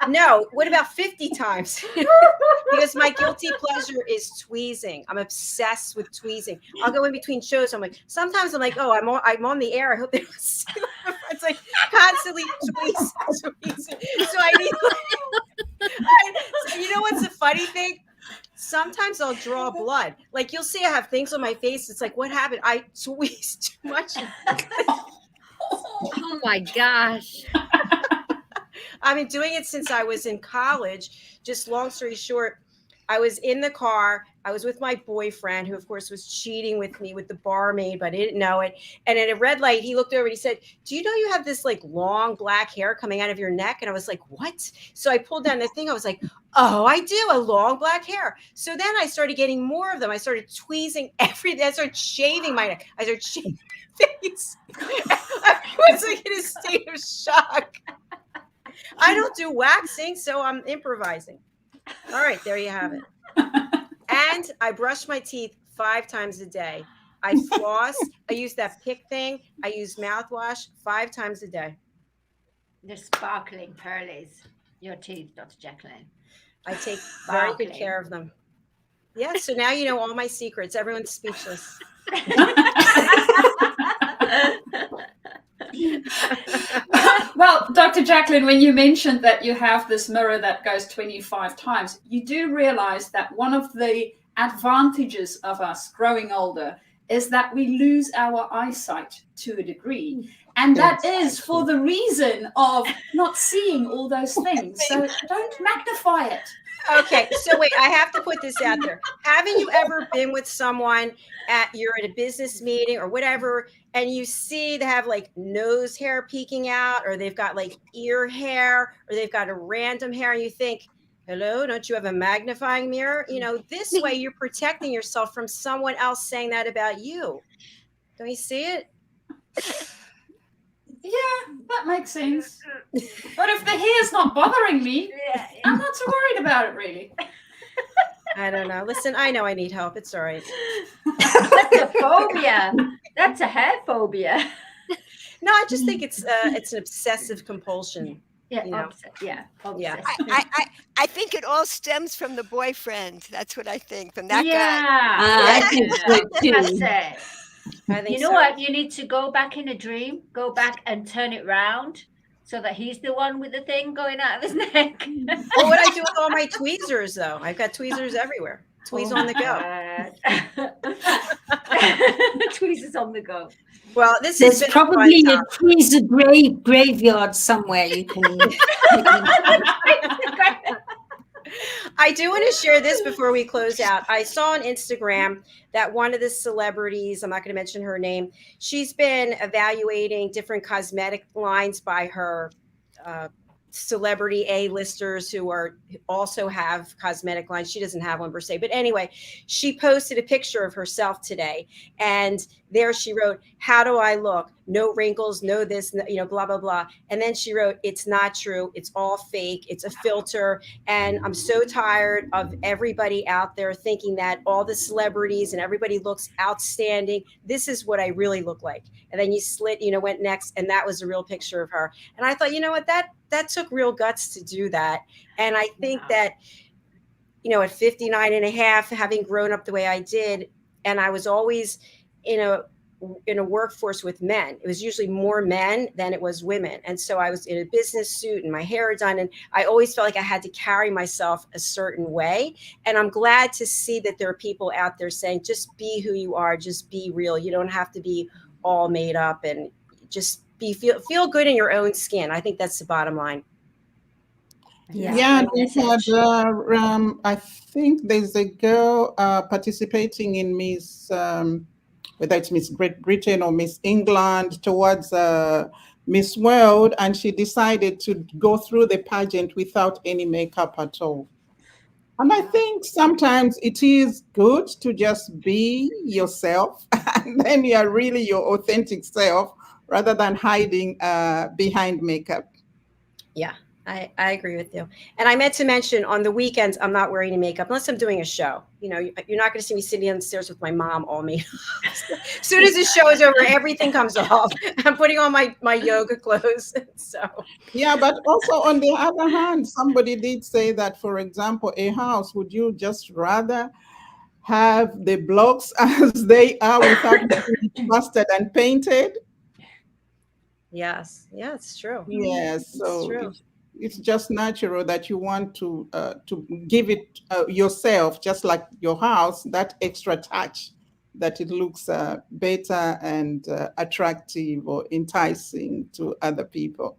no, what about 50 times? Because my guilty pleasure is tweezing. I'm obsessed with tweezing. I'll go in between shows. Sometimes I'm like, oh, I'm on the air. I hope they don't see my friends, like constantly tweezing. So I need, so you know what's the funny thing? Sometimes I'll draw blood. Like you'll see I have things on my face. It's like, what happened? I tweezed too much. Oh my gosh. I've been doing it since I was in college. Just long story short, I was in the car. I was with my boyfriend, who of course was cheating with me with the barmaid, but I didn't know it. And at a red light, he looked over and he said, do you know you have this like long black hair coming out of your neck? And I was like, what? So I pulled down the thing. I was like, oh, I do, a long black hair. So then I started getting more of them. I started tweezing everything. I started shaving my neck. I started shaving my face. I was like in a state of shock. I don't do waxing, so I'm improvising. All right, there you have it. And I brush my teeth 5 times a day. I floss. I use that pick thing. I use mouthwash 5 times a day. They're sparkling pearlies, your teeth, Dr. Jacalyn. I take very good care of them. Yeah, so now you know all my secrets. Everyone's speechless. Well, Dr. Jacalyn, when you mentioned that you have this mirror that goes 25 times, you do realize that one of the advantages of us growing older is that we lose our eyesight to a degree. And that is for the reason of not seeing all those things. So don't magnify it. Okay, so wait, I have to put this out there. Haven't you ever been with someone you're at a business meeting or whatever, and you see they have like nose hair peeking out, or they've got like ear hair, or they've got a random hair, and you think, hello, don't you have a magnifying mirror? This way you're protecting yourself from someone else saying that about you. Don't you see it? Yeah, that makes sense. But if the hair's not bothering me, I'm not so worried about it, really. I don't know. Listen, I know I need help. It's all right. That's a phobia. That's a hair phobia. No, I just think it's an obsessive compulsion. Yeah, Yeah. I think it all stems from the boyfriend. That's what I think, from that guy. I think so too. That's it. I think You know so. what? You need to go back in a dream, go back and turn it round so that he's the one with the thing going out of his neck. Well, what I do with all my tweezers, though, I've got tweezers everywhere. Tweeze on the go. Tweezers on the go. Well, this There's is probably a tweezer graveyard somewhere you can. I do want to share this before we close out. I saw on Instagram that one of the celebrities, I'm not going to mention her name, she's been evaluating different cosmetic lines by her celebrity A-listers who also have cosmetic lines. She doesn't have one per se, but anyway, she posted a picture of herself today, and there she wrote, "How do I look? no wrinkles, no this, no, blah, blah, blah. And then she wrote, it's not true. It's all fake. It's a filter. And I'm so tired of everybody out there thinking that all the celebrities and everybody looks outstanding. This is what I really look like. And then you went next, and that was a real picture of her. And I thought, you know what, that took real guts to do that. And I think that, at 59 and a half, having grown up the way I did, and I was always in a workforce with men. It was usually more men than it was women. And so I was in a business suit and my hair done. And I always felt like I had to carry myself a certain way. And I'm glad to see that there are people out there saying, just be who you are, just be real. You don't have to be all made up, and just feel good in your own skin. I think that's the bottom line. Yeah, I think there's a girl participating in Miss, whether it's Miss Great Britain or Miss England, towards Miss World, and she decided to go through the pageant without any makeup at all. And I think sometimes it is good to just be yourself, and then you are really your authentic self, rather than hiding behind makeup. Yeah. I agree with you. And I meant to mention, on the weekends, I'm not wearing any makeup unless I'm doing a show. You're not going to see me sitting on the stairs with my mom all made up. As soon as the show is over, everything comes off. I'm putting on my yoga clothes. So yeah, but also on the other hand, somebody did say that, for example, a house, would you just rather have the blocks as they are without being plastered and painted? Yes. Yeah, it's true. Yes. So it's true. It's just natural that you want to give it yourself, just like your house, that extra touch, that it looks better and attractive or enticing to other people.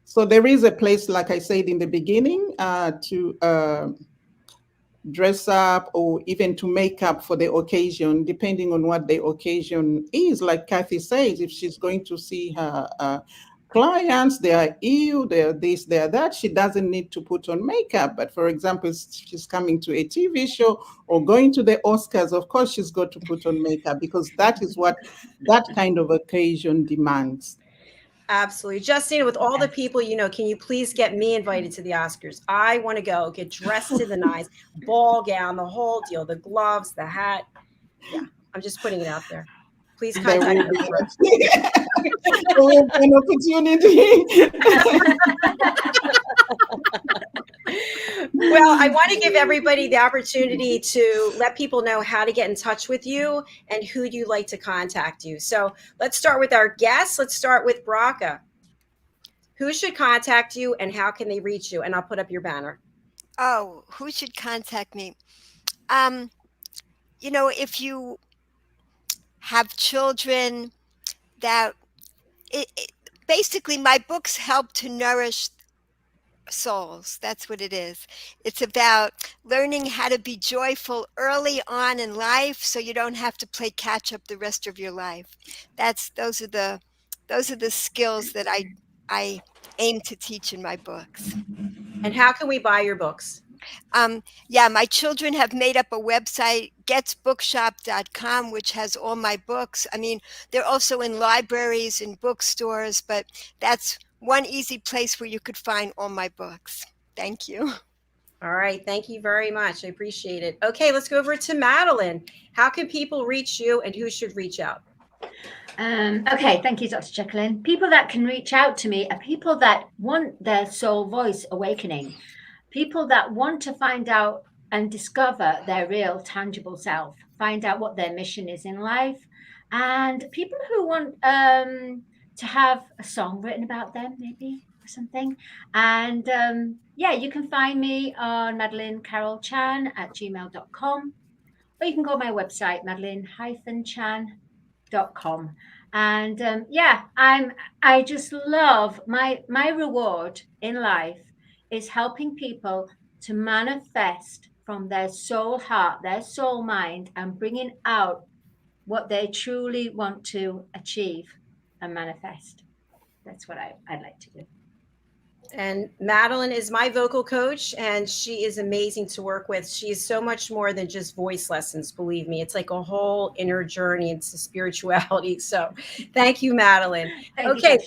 So there is a place, like I said in the beginning, to dress up or even to make up for the occasion, depending on what the occasion is. Like Kathy says, if she's going to see her clients, they are ill, they're this, they're that, she doesn't need to put on makeup. But for example, if she's coming to a TV show or going to the Oscars, of course she's got to put on makeup, because that is what that kind of occasion demands. Absolutely. Justina, with all the people can you please get me invited to the Oscars? I want to go, get dressed to the nines, ball gown, the whole deal, the gloves, the hat. Yeah, I'm just putting it out there. Please contact me. An opportunity. Well, I want to give everybody the opportunity to let people know how to get in touch with you and who you'd like to contact you. So let's start with our guests. Let's start with BRACHA. Who should contact you and how can they reach you? And I'll put up your banner. Oh, who should contact me? If you have children, that basically my books help to nourish souls. That's what it is. It's about learning how to be joyful early on in life, so you don't have to play catch up the rest of your life. Those are the skills that I aim to teach in my books. And how can we buy your books? Yeah, my children have made up a website, getsbookshop.com, which has all my books. I mean, they're also in libraries and bookstores, but that's one easy place where you could find all my books. Thank you. All right. Thank you very much. I appreciate it. Okay, let's go over to Madalene. How can people reach you and who should reach out? Okay, thank you, Dr. JACALYN. People that can reach out to me are people that want their soul voice awakening. People that want to find out and discover their real tangible self, find out what their mission is in life, and people who want to have a song written about them, maybe, or something. And yeah, you can find me on madalenecarolchan@gmail.com, or you can go to my website, madalene-chan.com. And yeah, I just love my reward in life is helping people to manifest from their soul heart, their soul mind, and bringing out what they truly want to achieve and manifest. That's what I'd like to do. And Madeline is my vocal coach, and she is amazing to work with. She is so much more than just voice lessons, believe me. It's like a whole inner journey into spirituality. So thank you, Madeline. Okay,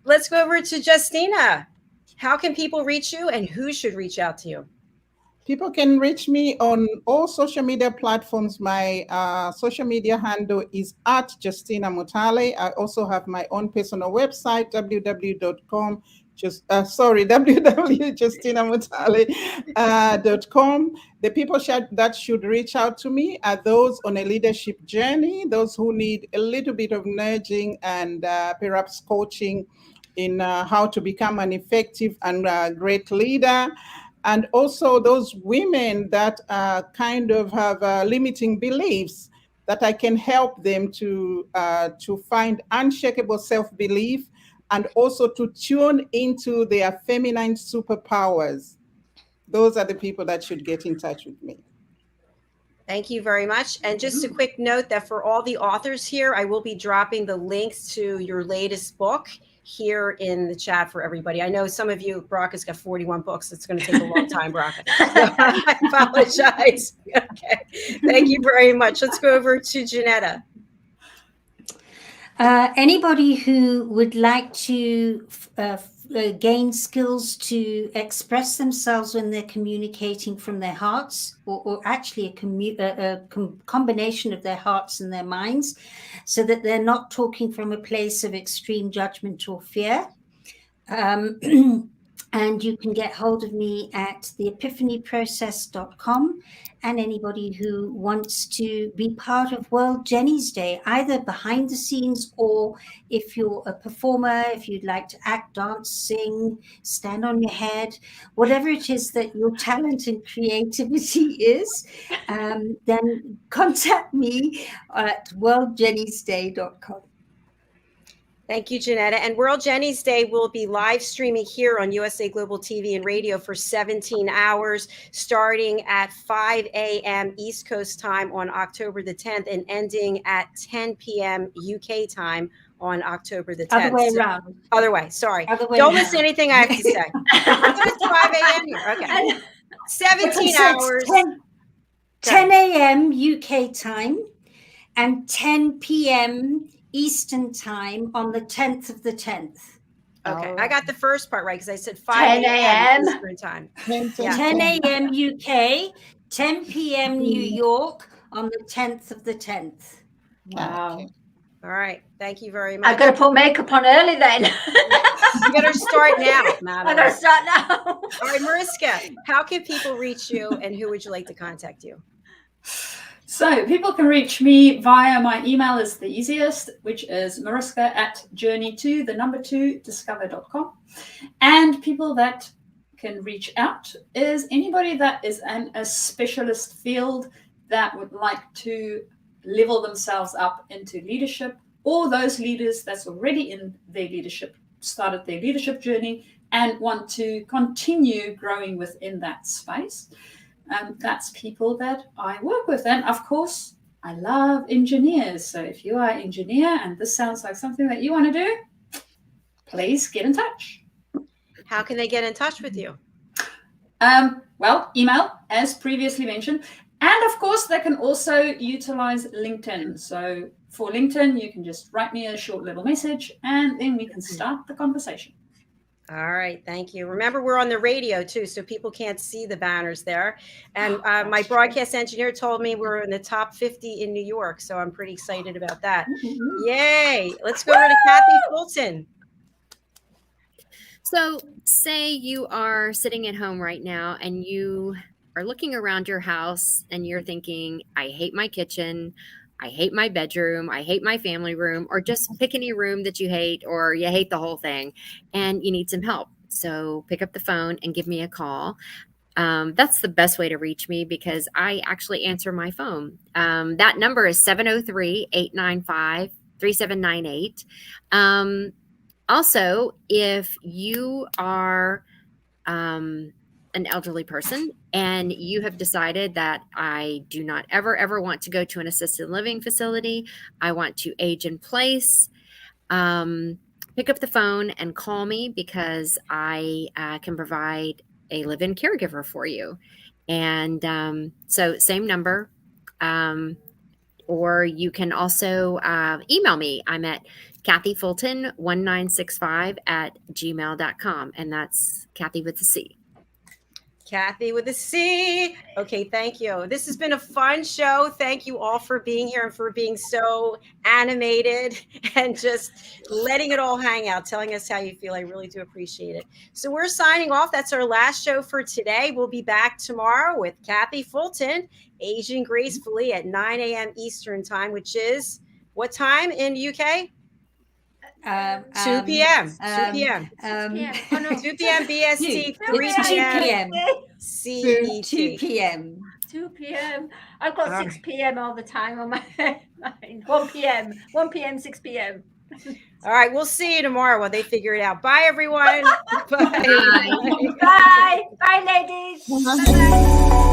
let's go over to Justina. How can people reach you, and who should reach out to you? People can reach me on all social media platforms. My social media handle is at Justina Mutale. I also have my own personal website, www.justinamutale.com. The people that should reach out to me are those on a leadership journey, those who need a little bit of nudging and perhaps coaching in how to become an effective and great leader. And also those women that kind of have limiting beliefs, that I can help them to find unshakable self-belief and also to tune into their feminine superpowers. Those are the people that should get in touch with me. Thank you very much. And just a quick note that for all the authors here, I will be dropping the links to your latest book here in the chat for everybody. I know some of you, Bracha's got 41 books. It's going to take a long time, Bracha. So I apologize. Okay. Thank you very much. Let's go over to Janetta. Anybody who would like to gain skills to express themselves when they're communicating from their hearts, or actually a combination of their hearts and their minds, so that they're not talking from a place of extreme judgment or fear. And you can get hold of me at theepiphanyprocess.com. And anybody who wants to be part of World Jenny's Day, either behind the scenes, or if you're a performer, if you'd like to act, dance, sing, stand on your head, whatever it is that your talent and creativity is, then contact me at worldjennysday.com. Thank you, Janetta. And World Jenny's Day will be live streaming here on USA Global TV and Radio for 17 hours, starting at 5 a.m. East Coast time on October the 10th and ending at 10 p.m. UK time on October the 10th. Other way around. Other way, sorry. Other way Don't around. listen to anything I have to say. It's 5 a.m. here. Okay. 17 hours. 10 a.m. UK time and 10 p.m. Eastern time on the 10th of the 10th. Okay, I got the first part right because I said 5 a.m. Eastern time. 10 a.m. UK, 10 p.m. New York on the 10th of the 10th. Wow. Okay. All right. Thank you very much. I've got to put makeup on early then. You better start now, Madeline. I got to start now. All right, Mariska, how can people reach you, and who would you like to contact you? So people can reach me via my email is the easiest, which is mariska@journey2discover.com. And people that can reach out is anybody that is in a specialist field that would like to level themselves up into leadership, or those leaders that's already in their leadership, started their leadership journey and want to continue growing within that space. That's people that I work with. And of course, I love engineers. So if you are an engineer and this sounds like something that you want to do, please get in touch. How can they get in touch with you? Well, email, as previously mentioned. And of course, they can also utilize LinkedIn. So for LinkedIn, you can just write me a short little message and then we can start the conversation. All right. Thank you. Remember, we're on the radio, too, so people can't see the banners there. And my broadcast engineer told me we're in the top 50 in New York, so I'm pretty excited about that. Yay. Let's go over to Kathy Fulton. So say you are sitting at home right now and you are looking around your house and you're thinking, I hate my kitchen. I hate my bedroom, I hate my family room, or just pick any room that you hate, or you hate the whole thing and you need some help. So pick up the phone and give me a call. That's the best way to reach me because I actually answer my phone. That number is 703-895-3798. Also, if you are an elderly person and you have decided that I do not ever want to go to an assisted living facility, I want to age in place, pick up the phone and call me, because I can provide a live-in caregiver for you. And so same number. Or you can also email me. I'm at kathyfulton1965@gmail.com. And that's Kathy with a C. Kathy with a C. Okay, thank you. This has been a fun show. Thank you all for being here and for being so animated and just letting it all hang out, telling us how you feel. I really do appreciate it. So we're signing off. That's our last show for today. We'll be back tomorrow with Kathy Fulton, Aging Gracefully, at 9 a.m. Eastern Time, which is what time in UK? 2 p.m. 2 p.m. 2 p.m. BST, 3 p.m. CET. 2 p.m. 2 p.m. I've got 6 p.m. all the time on my mind. 1 p.m. 1 p.m. 6 p.m. All right, we'll see you tomorrow while they figure it out. Bye, everyone. Bye. Bye. Bye, ladies. Bye.